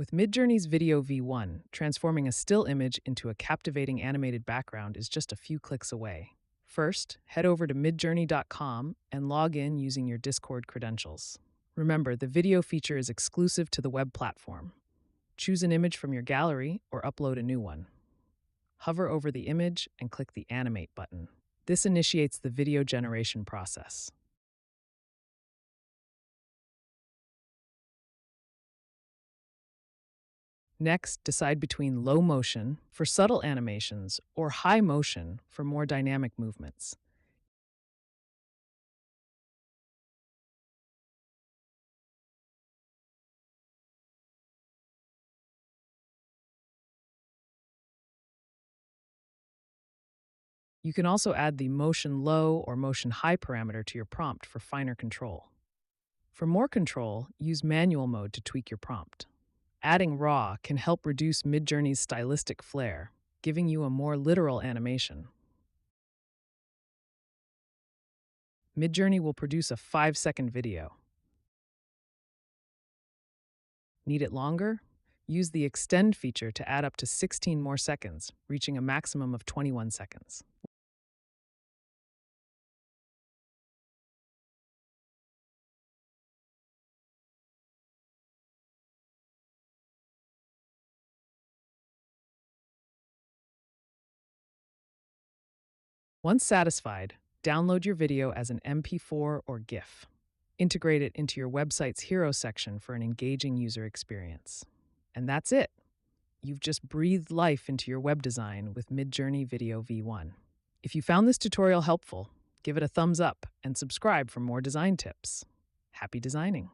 With Midjourney's Video V1, transforming a still image into a captivating animated background is just a few clicks away. First, head over to midjourney.com and log in using your Discord credentials. Remember, the video feature is exclusive to the web platform. Choose an image from your gallery or upload a new one. Hover over the image and click the Animate button. This initiates the video generation process. Next, decide between low motion for subtle animations or high motion for more dynamic movements. You can also add the motion low or motion high parameter to your prompt for finer control. For more control, use manual mode to tweak your prompt. Adding raw can help reduce Midjourney's stylistic flair, giving you a more literal animation. Midjourney will produce a 5-second video. Need it longer? Use the Extend feature to add up to 16 more seconds, reaching a maximum of 21 seconds. Once satisfied, download your video as an MP4 or GIF. Integrate it into your website's Hero section for an engaging user experience. And that's it. You've just breathed life into your web design with Midjourney Video V1. If you found this tutorial helpful, give it a thumbs up and subscribe for more design tips. Happy designing!